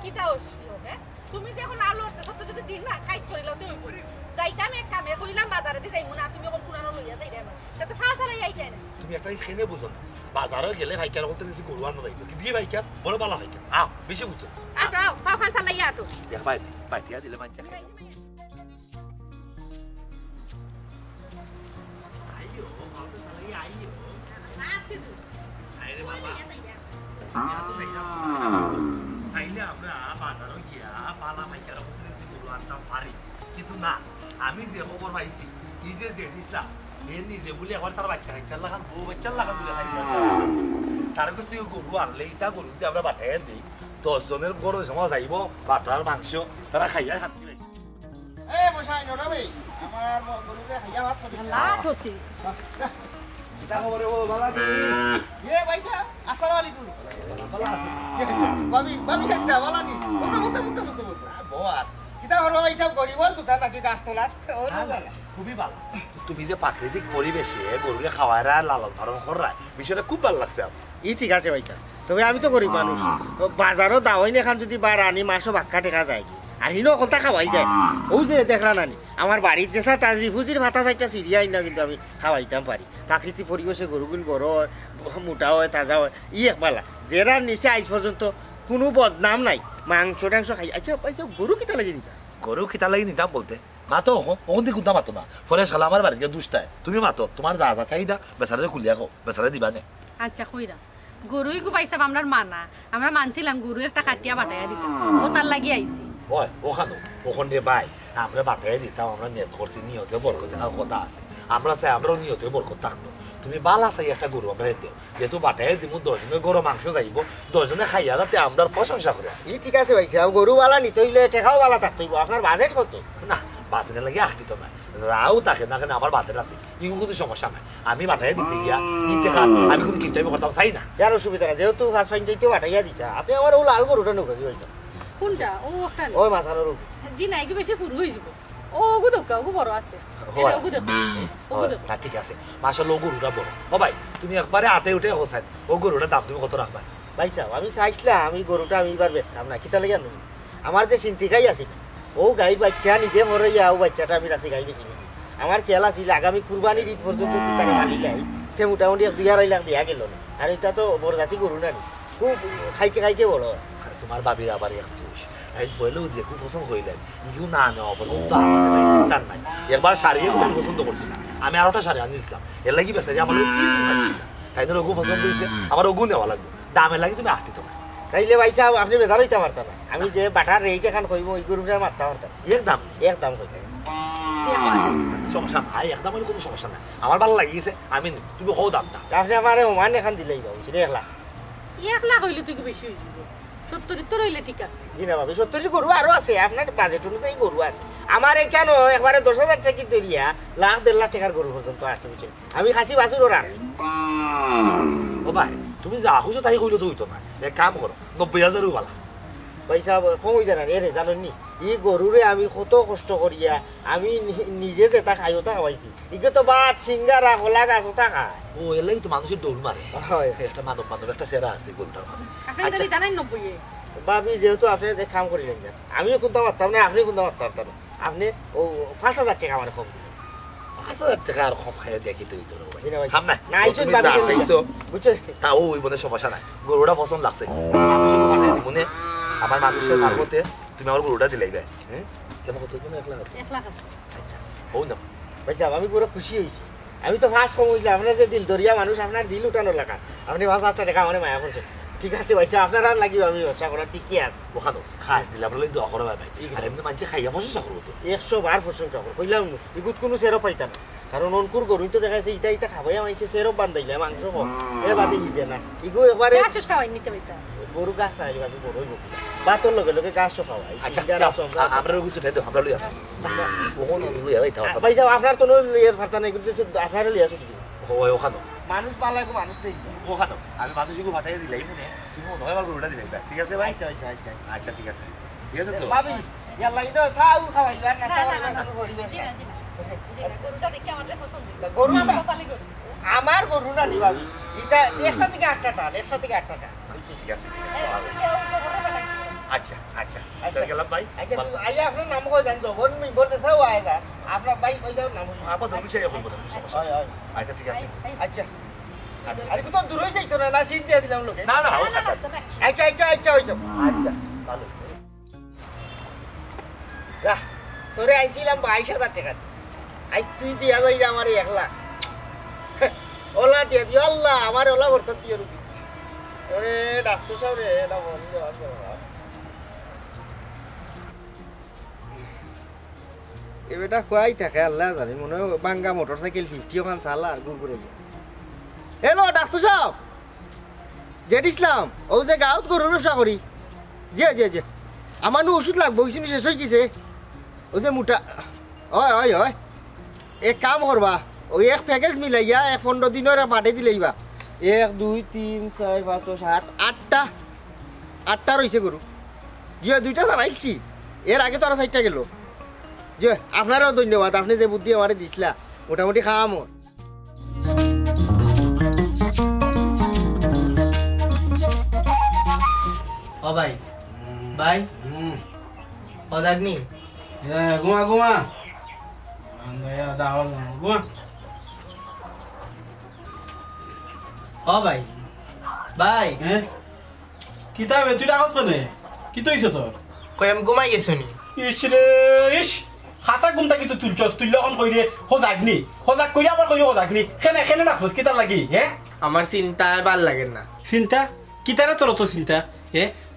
কিটা অসুবিধা হ্যাঁ তুমি যে এখন আলু অর্থ সত্য যদি দিন না খাই করিলাম তো ওই করি যাইতাম এক কামে কইলাম বাজারে দিয়ে যাইবো না তুমি এখন পুরানো লইয়া যাই না তাতে ফাঁসালাই আই যায় না তুমি একটা খেনে বুঝো না, বাজারে গেলে ভাইকার বলতে বেশি গরু আনো যাইতো কি দিয়ে ভাইকার বড় বালা ভাইকার আও বেশি বুঝছো আটো ফাঁসালাই আটো দেখ ভাই বাইটিয়া দিলে মানছে আইও ভালো সালাই আইও আইরে বাবা চাইলে আমরা বাজারে গিয়া বালা ভাইকার বলতে বেশি গরু আনতাম পারি, কিন্তু না আমি যে খবর পাইছি এই যে দিছিলাম এর নিজে বলে আবার তার বাচ্চার লাগান বউ বাচ্চার লাগান বলে তার কাছে গরু আনলে এটা গরু যদি আমরা বাটাই দিই 10 জনের গরু সময় যাইব বাটার মাংস তারা খাইয়া খাচ্ছি এ বসাই নরা ভাই আমার গরুকে খাইয়া ভাত খাবি লাঠতি এটা খবরে ও বাবা এ ভাইসা আসসালামু আলাইকুম ভালো আছি বাবি বাবি একটা ভালো নি মুতে বল কিটা হলো ভাইসা গরিবর দুটা নাকি গাছ তোলাত খুবই ভালো। তুমি যে প্রাকৃতিক পরিবেশে গরুকে খাওয়ারা লালন পালন করা বিষয়টা খুব ভালো লাগছে আমার। ই ঠিক আছে ভাইসা, তবে আমি তো গরিব মানুষ, বাজারও দাওয়াইন এখন যদি বা রানি মাছও বাক্কা টেকা যায় আর হিনো কলতা খাওয়াই যায়। ও যে দেখলা নানি আমার বাড়ির যেসা তাজ রিফুজির ভাতা চাইটা সিরিয়াই না, কিন্তু আমি খাওয়াইতাম পারি। প্রাকৃতিক পরিবেশে গরুগুন বড় হয়, মোটা হয়, তাজা হয়, ই একবালা যেরা নিচে আজ পর্যন্ত কোনো বদনাম নাই, মাংস টাংস খাই। আচ্ছা পয়সা গরু কিতা লাগে নিতা? গরু খিতা লাগি নিতাম বলতে মাতো ওখান দিয়ে কুন্তা মাতো না, ফলে সালা আমার বাড়িতে দুষ্টায় তুমি মাতো তোমার যা যা চাহিদা বেচারে খুলিয়া খাও বেচারে দিবা নে। আচ্ছা কইরা গরুই গো পাইছাম আমরার মানা আমরা মানছিলাম গরু একটা কাটিয়া বাটাইয়া দিতাম ও তার লাগি আইছি ওই ওখানো ওখান দিয়ে বাই আমরা বাটাই দিতাম, আমরা নিয়ত করছি নিয়তে বরকত কথা আছে, আমরা চাই আমরাও নিয়তে বরকত থাকতো। তুমি বালা চাই একটা গরু আমরা দিও, যেহেতু বাটাই দিব 10 জনের গরু মাংস যাইব 10 জনে খাইয়া যাতে আমরা প্রশংসা করে। ই ঠিক আছে ভাইসা, গরু বালা নিতে হইলে টেকাও বালা থাকতে হইব। আপনার বাজেট কত? না বাতের লাগে আহটিত নাই, রাও থাকে না কেন আমার বাতের আছে, ইগো কোনো সমস্যা নাই। আমি বাটাই দিতে গিয়া নিতে খান আমি কোনো কিনতে করতাম চাই না, যার অসুবিধা না, যেহেতু ফাঁস ফাইন চাইতে বাটাইয়া দিতা। আপনি আমার ও লাল গরুটা নৌকাজি হইতা কোনটা ও একটা ওই মাথার রোগ জি নাই কি বেশি পুরো হই যাব ও গো দক্কা ও বড় আছে ঠিক আছে মাশাআল্লাহ গরুটা বড়। ও ভাই তুমি একবারে আটে উঠে হোসেন ও গরুটার দাম তুমি কত রাখবা? ভাই সাহেব আমি চাইছিলাম আমি গরুটা আমি এবার বেচতাম না, কিতা লাগে জানো আমার যে চিন্তি গাই আছে ও গাই বাচ্চা নিজে মরাইয়া ও বাচ্চাটা আমি রাতে গাই বেশি নিয়েছি। আমার খেয়াল আছিল আগামী কুরবানির ঈদ পর্যন্ত তাকে মানি গাই সে মোটামুটি 2-2.5 লাখ দিয়া গেল না, আর এটা তো বড় জাতি গরু না খুব খাইতে খাইতে বড়। তোমার বাবির আবার এক দোষ তাই বলেও যে খুব পছন্দ হইলেন ইউ না নেওয়া পর্যন্ত আমার নাই, একবার শাড়ি খুব পছন্দ করছি না, আমি আর একটা শাড়ি আনিয়েছিলাম এর লাগি বেসে আমার তাই ধর ওগু পছন্দ হয়েছে আমার ওগু নেওয়া লাগবে, দামের লাগে তুমি আটটি তোমার তাইলে ভাই সাহেব আপনি বেজার হইতে পারতেন না, আমি যে বাটার রেট এখন কইব ওই গরুটা মারতে পারতাম একদম কইতে সমস্যা নাই, একদম কোনো সমস্যা নাই, আমার ভালো লাগিয়েছে আমি নিই, তুমি হও দাম না আপনি আমার ওমান এখন দিলেই পাবো 1 লাখ হইলে তুই বেশি হয়ে যাব 70 তো রইলে ঠিক আছে। জি না ভাবি 70 গরু আরো আছে, আপনার বাজেট অনুযায়ী গরু আছে। আমার এখানে একবারে 10,000 টাকা ধরিয়া 1.5 লাখ টাকার গরু পর্যন্ত আছে বুঝছেন, আমি খাসি বাছুর ওরা আছে। ও ভাই তুমি যা খুঁজো তাই কইলে তো হইতো না, এক কাম করো 90,000 বালা পয়সা কম হয়ে জানা এরে জানেননি ই গরুরে আমি কত কষ্ট করিয়া আমি নিজে যেটা খাই ওটা খাওয়াইছি, ইকে তো বাদ সিঙ্গারা খোলা গাছ ওটা খায়। ও এর লাগি তো মানুষের দৌড় মারে, হয় একটা মানব একটা সেরা আছে গরুটার মানে। আপনি জানেন 90 ভাবি যেহেতু আপনি কাম করিলেন আমিও কোনটা পারতাম না, আপনি কোনটা পারতাম না, আপনি ও 5,000 টাকা আমার কম দিলেন। 5,000 টাকা আর কম খাইয়া দেখি তুই তো খাম না বুঝছো তাও ওই মনে সমস্যা নাই, গরুটা পছন্দ লাগছে মনে আমার মানুষের মারফতে তুমি আমার গরুটা দিলাই ভাই। হ্যাঁ কেমন কত 1 লাখ আছে আচ্ছা ও না ভাই সাহেব আমি পুরো খুশি হয়েছি, আমি তো ফার্স্ট কম হয়েছিলাম, আপনার যে দিল দরিয়া মানুষ আপনার দিল উঠানোর লাগা আপনি 5,000 টাকা মানে মায়া করছেন। ঠিক আছে ভাই সাহেব আপনার আর লাগিব আমি ব্যবসা করার ঠিকই আছে। ওখানো খাস দিলে আপনার দোয়া করো ভাই, আর এমনি মানুষ খাইয়া প্রশংসা করবো তো 100 বার প্রশংসা করবো কইলাম এগুত কোনো সেরো পাইতাম না, কারণ অঙ্কুর গরুই তো দেখাইছে ইটা খাবাই আমাইছে সেরো বান্ধাইলে মাংস কম এ বাদে হিজে না ইগো একবারে গরু গাছ না আমি বড়ই বকি বাতর লগে লগে গাছও খাওয়াই। আচ্ছা আমরা রোগী ছুটাই দাও আমরা লইয়া ওখানে লইয়া যাইতে হবে ভাই সাহেব আপনার তো লইয়ার ফারতা নাই কিন্তু আপনারও লইয়া ছুটি ওই ওখানো মানুষ পালাইকো মানুষ দেই ওখানো আমি মানুষকে ভাটাই দিলাই মনে তুমি নয় বার গরুটা দিলাই ঠিক আছে ভাই? আচ্ছা আচ্ছা আচ্ছা আচ্ছা ঠিক আছে ঠিক আছে তো ভাবি ইয়ার লাগি তো সাউ খাওয়াইলা না না, পরিবেশ জি না গরুটা দেখে আমার পছন্দ গরু না কপালি গরু আমার গরু না নিবাবি এটা একটা থেকে 8টা টান একটা থেকে 8টা টান ঠিক আছে আচ্ছা আচ্ছা আচ্ছা গেলাম ভাই আচ্ছা আইয়া আপনার নাম কই জান জবন মি বলতে চাও আয়গা আপনার ভাই কই যাও নাম আপা তুমি সেই এখন বলেন সমস্যা হয় হয় আচ্ছা ঠিক আছে আচ্ছা আরে কত দূর হয়ে যাইতো না সিট দিয়ে দিলাম লোকে না না আচ্ছা আচ্ছা আচ্ছা হইছো আচ্ছা ভালো যা তোরে আইছিলাম 22000 টাকা আজ তুই দিয়া যাই আমার 1 লাখ ওলা দিয়ে দিও আল্লাহ আমার ওলা বরকত দিও রুজি ওরে ডাক্তার সাহেব রে না বন্ধ এবেটা কয়াই থাকে আল্লাহ জানি মনে হয় বাঙ্গা মোটরসাইকেল 50 ওখান চালা আর গুড় যায় হ্যালো ডাক্তার সাহেব জেড ইসলাম ও যে গাঁত গরুর ব্যবসা করি জি জি জি আমার নু ওষুধ লাগবো কিছু শেষ হয়ে গেছে ও যে মোটা হয় হয় হয় এক কাম করবা ওই এক প্যাকেজ মিলাইয়া 15 দিনের পাঠিয়ে দিলেইবা 1 2 3 4 5 6 7 8টা রয়েছে গরু জি 2টা চালাইছি এর আগে তো আর 4টা গেল জি আপনারও ধন্যবাদ আপনি যে বুদ্ধি আমারে দিছিলা মোটামুটি খাওয়ামো ও ভাই ভাই ও দাগনি ঘুমা ঘুমা ঘুমা ও ভাই ভাই হ্যাঁ কিতাবে তুই ডাকছ নে কি তো হইছে তোর কই আমি ঘুমাই গেছো নি ইস রে ইস খাতা গুমটা কি তো তুলছস তুই লখন কইরে হজাগনি হজাগ কইরা আবার কইরে হজাগনি কেনে কেনে ডাকছস কিতার লাগি হ্যাঁ আমার চিন্তা ভাল লাগে না চিন্তা কিতারে তোর তো চিন্তা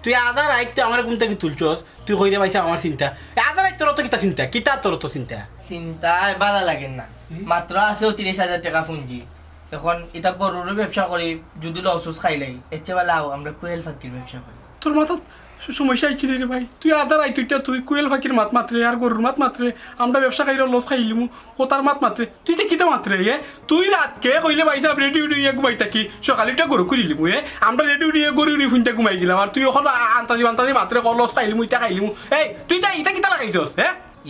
তুই আধার আইতে আমার গুমটা কি তুলছস তুই কইরে পাইছা আমার চিন্তা আধার আইতে তোর তো কিতা চিন্তা কিতা তোর তো চিন্তা চিন্তা ভালো লাগে না মাত্র আছে 30,000 টাকা পুঁজি এখন এটা গরুর ব্যবসা করি যদি লসুস খাইলাই এর চেয়ে ভালো আমরা কোয়েল ফাঁকির ব্যবসা করি তোর মাথা সমস্যা আইছিল রে ভাই তুই আধার আইতুইটা তুই কোয়েল ফাঁকির মাত মাত্রে আর গরুর মাত মাত্রে আমরা ব্যবসা খাইর লস খাইলিমু কোতার মাত মাত্রে তুই তো কিতা মাত্রে তুই রাতকে কইলে ভাই সাহেব রেডি উড়িয়ে ঘুমাই থাকি সকালেটা গরু করিলিমু আমরা রেডি উড়িয়ে গরু উড়িয়ে ফুনটা ঘুমাই গেলাম আর তুই ওখানে আন্তাজি মাত্রে লস খাইলিমু ইটা খাইলিমু তুই যা ইটা কিতা লাগাইছস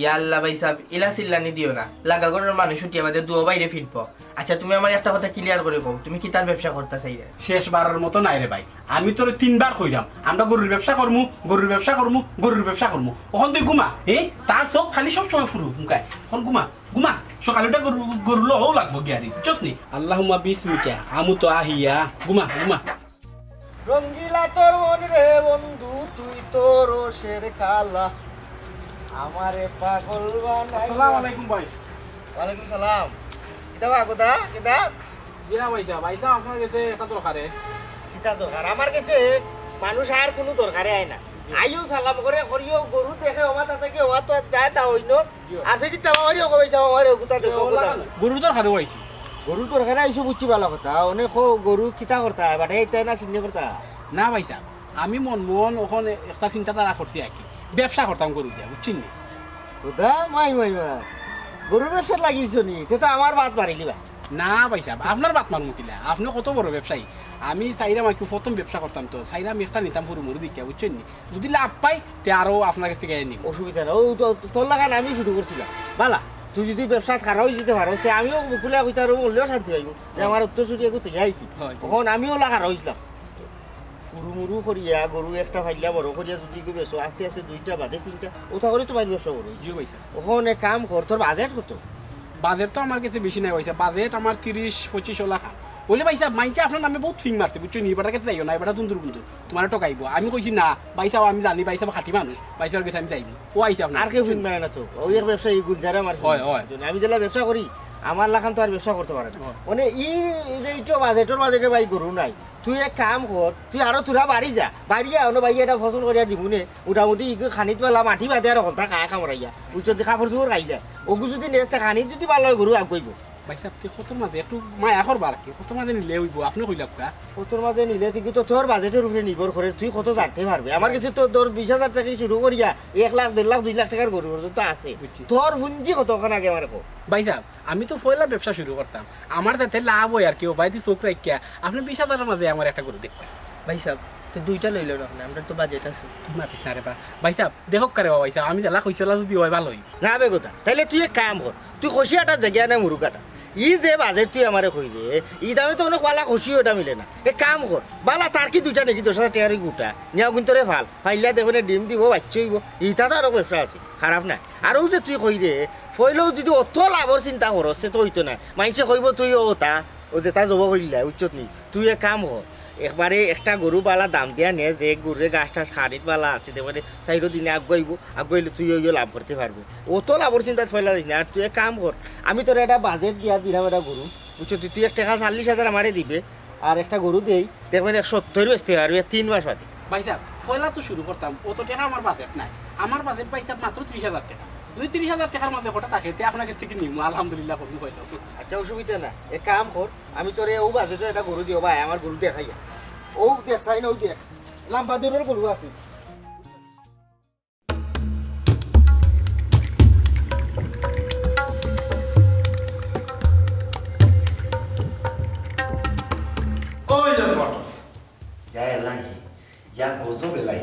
ইয়াল্লা ভাই সাহেব ইলা চিল্লানি দিও না লাগা গরুর মানুষ উঠিয়া বাদে দুও বাইরে ফিরব আচ্ছা তুমি আমার একটা কথা ক্লিয়ার করে কও তুমি কি তার ব্যবসা করতে চাইরে শেষবারের মতো নাই রে ভাই আমি তোর 3বার কইরাম আমরা গরুর ব্যবসা করমু গরুর ব্যবসা করমু গরুর ব্যবসা করমু ওখান তুই ঘুমা তার চোখ খালি সব সময় ফুরু মুখায় এখন ঘুমা ঘুমা সকালটা গরু লও লাগবো গিয়ারি বুঝছস নি আল্লাহুম্মা বিসমিকা আমু তো আহিয়া ঘুমা ঘুমা রঙ্গিলা তোর মন রে বন্ধু তুই তোর রোষের কালা আমারে পাগল বানাই আসসালামু আলাইকুম ভাই ওয়ালাইকুম সালাম কিতা বাগদা কিতা জিরা ভাইজা ভাইজা আপনার কাছে একটা দরকারে কিতা দরকার আমার কাছে মানুষ আর কোনো দরকারে আয় না আইও সালাম করে করিও গরু দেখে ওমা তাতে কি ওমা তো যায় তা হইন আর ফেরি তামা হরিও কইছা আমার গুতা দেখো গুতা গরু দরকারে হইছি গরু দরকারে আইছো বুঝছি ভালো কথা অনেক গরু কিতা করতা বাটে এইটাই না চিন্তা করতা না ভাইজা আমি মন ওখানে একটা চিন্তাধারা করছি আর কি ব্যবসা করতাম গরু দিয়া বুঝছেন নি ওদা মাই গরুর ব্যবসা লাগিয়েছো নি তো আমার বাদ মারিলি বা না ভাই সাহেব আপনার বাত মার মুখিলা আপনি কত বড় ব্যবসায়ী আমি চাইরাম আর কি প্রথম ব্যবসা করতাম তো চাইরাম একটা নিতাম পুরো মরু দিকা বুঝছেন নি যদি লাভ পাই তে আরো আপনার কাছ থেকে নিব অসুবিধা না ও তোর লাগান আমি শুরু করছিলাম বালা তুই যদি ব্যবসা খারাপ হয়ে যেতে পারো আমিও মুকুলে কইতে আর বললেও শান্তি পাইব যে আমার উত্তরসূরি এগো থেকে আইছি তখন আমিও লাগার হয়েছিলাম মুরু করিয়া গরু একটা ফাইলা বড় করিয়া যদি বেসো আস্তে আস্তে 2টা বাদে 3টা ওটা করে তোমার ব্যবসা করো জি ভাইসা ওখানে কাম কর তোর বাজেট কত বাজেট তো আমার কাছে বেশি নাই ভাইসা বাজেট আমার 30-25 লাখ বলে ভাইসা মাইনছে আপনার নামে বহুত ফিং মারছে বুঝছো নি এবারটা কাছে যাইও না এবারটা তুন্দুর কিন্তু তোমার টকাইব আমি কইছি না ভাইসা আমি জানি ভাইসা খাঁটি মানুষ ভাইসার কাছে আমি যাইব ও আইসা আপনার আর কেউ ফিং মারে না তো ওই এক ব্যবসা এই গুজারে আমার হয় হয় আমি যেটা ব্যবসা করি আমার লাখান তো আর ব্যবসা করতে পারে না মানে এইটো বাজেটের বাজেটে ভাই গরু নাই তুই এক কাম কর তুই আরো তোরা বাড়ি যা বাড়ি যা অন্য ভাই এটা ফসল করিয়া দিবুনে মোটামুটি খানিত পেলা মাটি বাদে আর হলতা কায়া কামড়াইয়া উচ্চতে কাপড় চোপড় খাই যায় ওগু যদি নেক্সট খানিত যদি ভালো হয় গরু আগ কইব ভাইসা কত মাঝে একটু মায়া করবার কি কত মাঝে নিলে হইব আপনি কইলাম কা তোর মাঝে নিলে ঠিকই তো তোর বাজেটের উপরে নির্ভর করে তুই কত জানতে পারবে আমার কাছে তো তোর 20,000 টাকা শুরু করিয়া 1 লাখ 1.5 লাখ 2 লাখ টাকার গরু পর্যন্ত আছে তোর পুঁজি কতক্ষণ আগে আমার কো ভাইসা আমি তো পয়লা ব্যবসা শুরু করতাম আমার তাতে লাভ হয় আর কি ও ভাই চোখ রাখিয়া আপনি 20,000 মাঝে আমার একটা গরু দেখবেন ভাই সাহেব তো দুইটা লইলো না আমরা তো বাজেট আছে তুই মাতিস না রে বা ভাই সাহেব দেখো কারে ভাই সাহেব আমি জেলা কইছিলা যদি হয় ভালোই না বে কথা তাইলে তুই এক কাম কর তুই খুশি একটা জায়গা নে মুরুকাটা ই যে বাজেট তুই আমারে কইলে ই দামে তো অনেক বালা খুশি ওটা মিলে না এক কাম কর বালা তার কি দুইটা নাকি 10,000 টাকারই গোটা নিয়াও কিন্তু রে ভাল ফাইলা দেখনে ডিম দিব বাচ্চা হইব ইটা তো আরো ব্যবসা আছে খারাপ না আর যে তুই কই রে ফইলেও যদি অত লাভর চিন্তা করস সে তো হইতো না মানুষে কইব তুই ওটা ও যে তা জব করিলা উচ্চত নি তুই এক কাম কর একবারে একটা গরু বালা দাম দিয়া নে যে গরুরে গাছটা সারিত বালা আছে দেখবারে 4 দিনে আগাইলে তুই ওই লাভ করতে পারবি অত লাভর চিন্তা ফেলা দিস না আর তুই এক কাম কর আমি তোর একটা বাজেট দিয়া দিলাম একটা গরু বুঝছো তুই 1 টাকা 40,000 আমারে দিবে আর একটা গরু দেই দেখবেন 170 বেচতে পারবি 3 মাস বাদে ভাই সাহেব পয়লা তো শুরু করতাম অত টাকা আমার বাজেট নাই আমার বাজেট ভাই সাহেব মাত্র 30,000 টাকা 30,000 টাকার মধ্যে ওটা থাকে আপনাকে থেকে নিব আলহামদুলিল্লাহ কবি কইলো আচ্ছা অসুবিধা না এক কাম কর আমি তোরে ও বাজেটে একটা গরু দিও ভাই আমার গরু দেখাই ও দেখাই না ও দেখ লাম্বা দূরের গরু আছে ওই যে ফটো ইয়া এলাই ইয়া গোজো বেলাই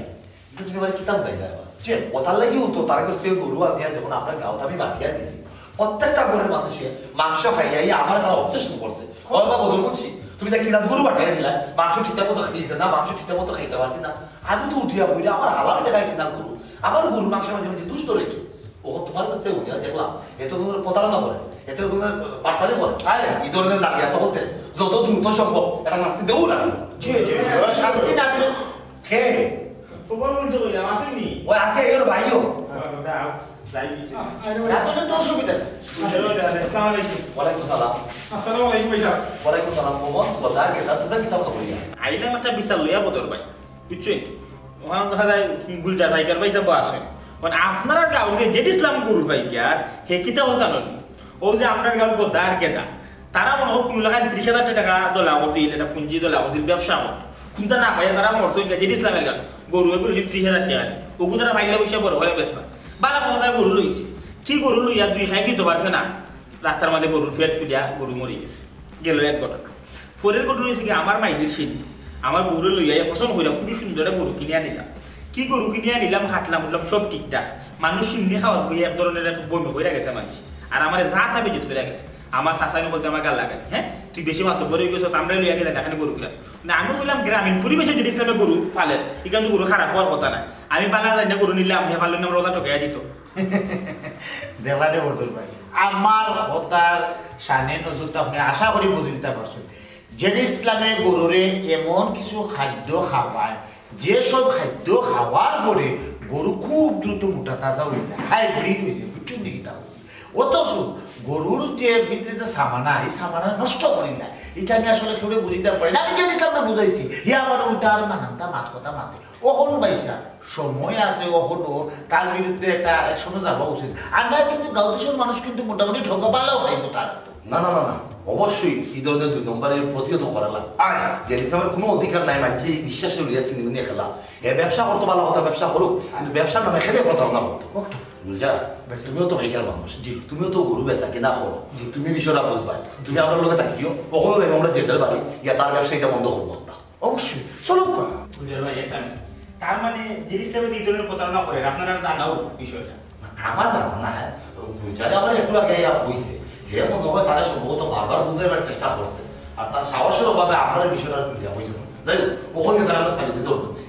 এটা তুমি মানে কিতাব গাই যাবা যে ওটার লাগিও তো তার কাছে গরু আনিয়া যখন আমরা গাঁওতে আমি বাটিয়া দিছি প্রত্যেকটা ঘরের মানুষে মাংস খাইয়া আমার তারা অবজেকশন করছে কলবা বদল করছি তুমি তা কিতাব গরু বাটিয়া দিলা মাংস ঠিকঠাক মতো খাইছে না মাংস ঠিকঠাক মতো খাইতে পারছি না আমি তো উঠিয়া বলি আমার হালাল টাকায় কিনা গরু আমার গরু মাংস মাঝে মাঝে দুষ্ট রেখে ও তোমার কাছে উঠিয়া দেখলাম এত তোমার প্রতারণা করে এত তোমার বাটপারি করে এই ধরনের লাগে এত করতে যত দ্রুত সম্ভব এটা শাস্তি দেবো না জি জি শাস্তি না দিলে খে ফুটবল বলছো কইলাম আসেননি ওই আছে এর ভাইও যাই দিছি এতদিন তো অসুবিধা নেই আসসালামু আলাইকুম ওয়ালাইকুম সালাম আসসালামু আলাইকুম ভাই সাহেব ওয়ালাইকুম সালাম মোহন কথা কেতা তোমরা কিতাব তো বলিয়া আইলাম একটা বিচার লইয়া বদর ভাই বুঝছেন ওখানে দেখা যায় গুলজার ভাইকার ভাই যাব আসেন মানে আপনারা গাঁওতে যেটি ইসলাম গুরু ভাইকার হে কিতাব জানেন ও যে আমরা গাঁও গোদার কেদা তারা মনে হয় কোনো লাগায় 30,000 টাকা দলা করছিল এটা পুঁজি দলা করছিল ব্যবসা করত কিন্তু না পাই তারা মরছে যেটি ইসলামের গান গরু এগুলো 30,000 টাকা ওগু তারা পাইলে বসে বড় হলে বেসবা বালা কথা গরু লইছে কি গরু লইয়া দুই খাই দিতে পারছে না রাস্তার মধ্যে গরুর পেট ফুলিয়া গরু মরে গেছে গেল এক ঘটনা ফোরের ঘটনা হয়েছে কি আমার মাইজির সিঁড়ি আমার গরু লইয়া পছন্দ করিলাম খুবই সুন্দর গরু কিনে আনিলাম কি গরু কিনে আনিলাম হাঁটলাম উঠলাম সব ঠিকঠাক মানুষ সিমনি খাওয়া বই এক ধরনের বমি হয়ে গেছে মানুষ আর আমার যা তা বেজত করে গেছে আমার শাসানি বলতে আমার গাল লাগাই হ্যাঁ তুই বেশি মাত্র বড় হয়ে গেছো আমরা লইয়া গেলেন এখানে গরু কিনা না আমি বললাম গ্রামীণ পরিবেশে যদি ইসলামে গরু ফালেন এখানে গরু খারাপ হওয়ার কথা না আমি পালা জানি গরু নিলাম হে পারলেন আমরা ওটা ঠকাইয়া দিত দেখলানে বদল ভাই আমার হতার শানে নজরটা আপনি আশা করি বুঝতে পারছেন যে ইসলামে গরুরে এমন কিছু খাদ্য খাওয়ায় যেসব খাদ্য খাওয়ার পরে গরু খুব দ্রুত মোটা তাজা হয়ে যায় হাইব্রিড হয়ে যায় বুঝছেন নাকি তা অথচ গরুর যে ভিতরে সামানা এই সামানা নষ্ট করি না এটা আমি আসলে কেউ বুঝতে পারি না আমি যে ইসলামটা বুঝাইছি হে আমার ওইটা আর নানানটা মাত কথা মাতে কখন পাইছা সময় আছে কখনো তার বিরুদ্ধে একটা একশনে যাওয়া উচিত আর না কিন্তু গাঁও দেশের মানুষ কিন্তু মোটামুটি ঠকা পালেও খাইব তার না না না না অবশ্যই এই ধরনের 2 নম্বরের প্রতিহত করা লাগে যে ইসলামের কোনো অধিকার নাই মানছি বিশ্বাস লিয়া চিনি নিয়ে খেলা এ ব্যবসা করতে ভালো কথা ব্যবসা করুক কিন্তু ব্যবসার নামে খেলে প্রতারণা করতো বুঝা তুমিও তো ভাইকার মানুষ জি তুমিও তো গরু বেচা কিনা করো জি তুমি বিষয়টা বুঝবা তুমি আমার লোকে থাকিও কখনো দেখো আমরা জেটার বাড়ি গিয়া তার ব্যবসা এটা বন্ধ করবো আমরা অবশ্যই চলো করা ভাই এটা তার মানে যে ইসলামে এই ধরনের প্রতারণা করে আপনারা জানাও বিষয়টা আমার জানা না বুঝালে আমার একটু আগে হয়েছে হে মনে হয় তারা সম্ভবত বারবার বুঝাইবার চেষ্টা করছে আর তার সাহসের অভাবে আমরা বিষয়টা বুঝিয়া হয়েছে যাই ওখানে তারা আমরা সারিয়ে দিত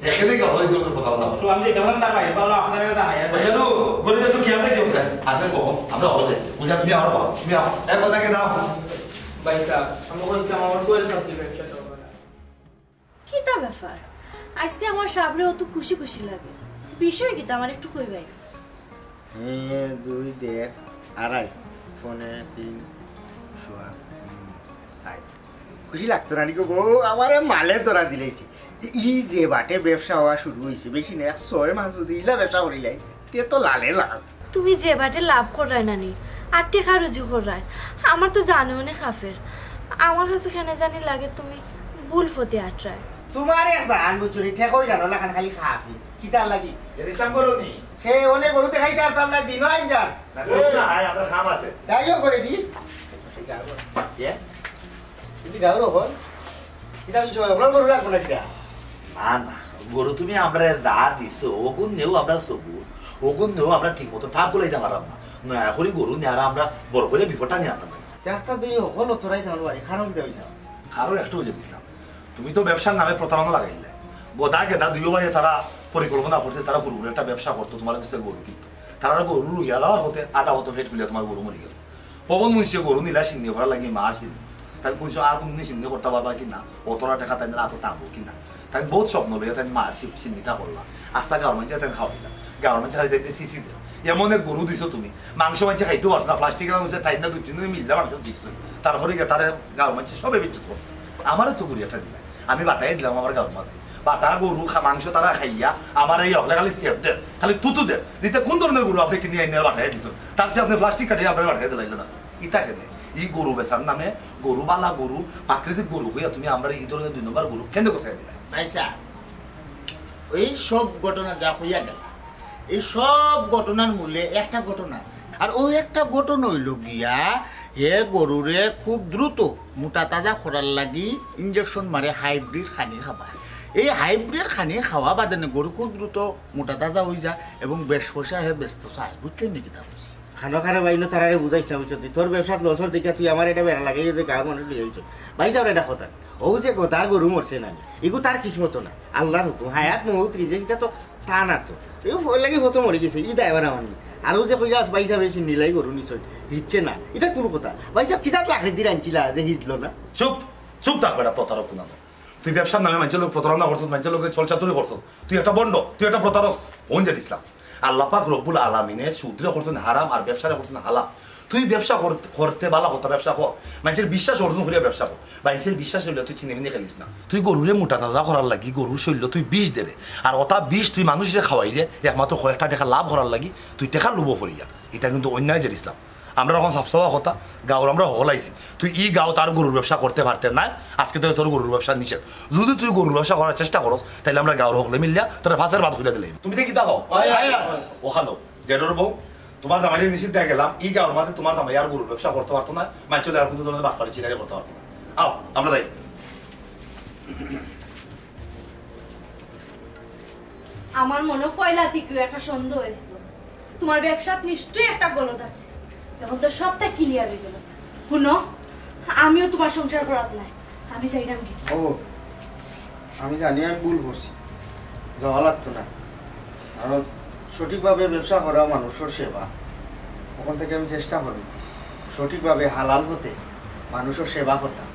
এখানে কি আমাদের ধরনের প্রতারণা তো আমি যেমন তার বাইরে বলো আপনারা জানাই জানো বলে তো কি আমরা কেউ খাই আসলে কখন আমরা হলে বুঝা তুমি আমার বাবা তুমি এক কথাকে দাও ভাই সাহেব আমি কইছিলাম আমার কোয়েল ফাঁকির ব্যবসা করবো না কি তা ব্যাপার আজকে আমার সাবরে অত খুশি খুশি লাগে বিষয় কি তা আমার একটু কইবাই 1 2 1.5 2.5 ফোনে 3 সোয়া 4 খুশি লাগতো না নিকো বউ আমারে মালে তোরা দিলেছি ই যে বাটে ব্যবসা হওয়া শুরু হয়েছে বেশি না 6 মাস যদি ইলা ব্যবসা করিলাই তে তো লালে লাভ তুমি যে বাটে লাভ করায় নানি আর টেকা রুজি করায় আমার তো জানো না খাফের আমার কাছে কেন জানি লাগে তুমি ভুল ফতে আটরায় তোমার এক জান বুচুরি ঠেকই জানো লাখান খালি খাফি কিতার লাগি ইসলাম করো নি হে অনেক গরুতে খাইতে পারতাম না দিন আইন যান না আমরা খাম আছে তাইও করে দি কিন্তু গাউর হল কিতা বিষয় ওগুলো গরু লাগবো না কিতা না না গরু তুমি আমরা যা দিছো ওগুন নেও আমরা সবুর ওগুন নেও আমরা ঠিক মতো ঠাক বলে দিতে পারলাম না নয়া করে গরু নেওয়া আমরা বড় করে বিপদটা নিয়ে আনতাম একটা দুই সকল তোরাই তোমার বাড়ি কারণ দেওয়া আরো একটা বুঝে দিছিলাম তুমি তো ব্যবসার নামে প্রতারণা লাগাইলে গোদা গেদা দুইও ভাই তারা পরিকল্পনা করছে তারা গরু একটা ব্যবসা করতো তোমার কাছে গরু কিন্তু তারা গরু রুইয়া দেওয়ার হতে আধা হতো ফেট ফুলিয়া তোমার গরু মরে গেল পবন মুন্সি গরু নিলা সিন্ধি করা লাগে মার সিন্ধি তাই কোন আর কোন সিন্ধি করতে পারবা কিনা অতটা টাকা তাই এত টাবো কিনা তাই বহুত স্বপ্ন লইয়া তাই মার সিন্ধিটা করলাম আস্তা গার্মেন্টে তাই খাওয়াইলাম গার্মেন্টে খালি তাই সিসি দেয় এমন এক গরু দিছো তুমি মাংস মাংস খাইতেও পারছো না প্লাস্টিকের মাংস তাই না দুজন মিললে মাংস দিচ্ছ তারপরে তারা গার্মেন্ট সবে বিচ্যুত করছে আমারও তো গরু একটা দিলাম আমি বাটাই দিলাম আমার গার্মেন্ট বাটা গরু মাংস তারা খাইয়া আমার এই হলে খালি সেফ দেন খালি তুতু দেন দিতে কোন ধরনের গরু আপনি কিনে এনে বাটাই দিচ্ছ তার চেয়ে আপনি প্লাস্টিক কাটিয়ে আপনার বাটাই দিলাইলেন না ইটা কেনে এই গরু বেচার নামে গরু বালা গরু প্রাকৃতিক গরু হইয়া তুমি আমরা এই ধরনের 2 নম্বর গরু কেন কোথায় দিলাই ভাইসা এই সব ঘটনা যা হইয়া গেল এই সব ঘটনার মূলে একটা ঘটনা আছে আর ওই একটা ঘটনা হইল গিয়া হে গরুরে খুব দ্রুত মোটা তাজা করার লাগি ইঞ্জেকশন মারে হাইব্রিড খানি খাবা এই হাইব্রিড খানি খাওয়া বাদে গরু খুব দ্রুত মোটা তাজা হয়ে যায় এবং বেশ পয়সা হে ব্যস্ত চায় বুঝছো নাকি তা বুঝছি খানো খানো বাইনো তারারে বুঝাইছ না বুঝছো তোর ব্যবসাত লসর দেখে তুই আমার এটা বেড়া লাগাই যে গাঁ মানুষ লিয়ে আইছো ভাই সাহেব এটা কথা ও যে তার গরু মরছে না এগু তার কিসমতো না আল্লাহর হুকুম হায়াত মহুত রিজেক তো তা না তো এই ফল লাগি হতো মরে গেছে ই ড্রাইভার আমার আর যে কইরা ভাই সাহেব এসে নিলাই গরু নিশ্চয় হিচ্ছে না এটা কোনো কথা ভাই সাহেব কিসাত লাখড়ি দিয়ে আনছিলা যে হিজলো না চুপ চুপ থাক বেটা প্রতারক কোনা তুই ব্যবসার নামে মানুষের লোক প্রতারণা করছিস মানুষের লোকের চলচাতুরি করছিস তুই একটা বন্ড তুই একটা প্রতারক ওন যে ইসলাম আল্লাহ পাক রব্বুল আলামিনে সুদরে করছেন হারাম আর ব্যবসারে করছেন হালাল তুই ব্যবসা করতে ভালো কথা ব্যবসা কর মানুষের বিশ্বাস অর্জন করিয়া ব্যবসা কর মানুষের বিশ্বাস হইলে তুই চিনে মিনে খেলিস না তুই গরুরে মোটা তাজা করার লাগি গরুর শৈল্য তুই বিষ দেরে আর ওটা বিষ তুই মানুষের খাওয়াই রে একমাত্র কয়েকটা টাকা লাভ করার লাগি তুই টাকা লোভ করিয়া এটা কিন্তু অন্যায় যে ইসলাম আমরা এখন সবসময় কথা গাঁর আমরা হলাইছি তুই ই গাঁও তার গরুর ব্যবসা করতে পারতে না আজকে তো তোর গরুর ব্যবসা নিষেধ যদি তুই গরুর ব্যবসা করার চেষ্টা করস তাহলে আমরা গাঁর হকলে মিলিয়া তোর ফাঁসের বাদ খুলে দিলে তুমি দেখি দেখো ওখানো জেডর বউ তোমার জামাইলে নিষিদ্ধ দিয়ে গেলাম ই গাঁর মাঝে তোমার জামাই আর গরুর ব্যবসা করতে পারতো না মাইচ আর কিন্তু তোমাদের বাদ পারি চিনারে করতে পারতো না আও আমরা যাই আমার মনে পয়লা থেকে একটা সন্দেহ হয়েছিল তোমার ব্যবসাত নিশ্চয়ই একটা গলত আছে এখন তো সবটা ক্লিয়ার হয়ে গেল শুনো আমিও তোমার সংসার করাত নাই আমি চাইলাম কি ও আমি জানি আমি ভুল করছি যাওয়া লাগতো না কারণ সঠিকভাবে ব্যবসা করা মানুষের সেবা ওখান থেকে আমি চেষ্টা করব সঠিকভাবে হালাল হতে মানুষের সেবা করতাম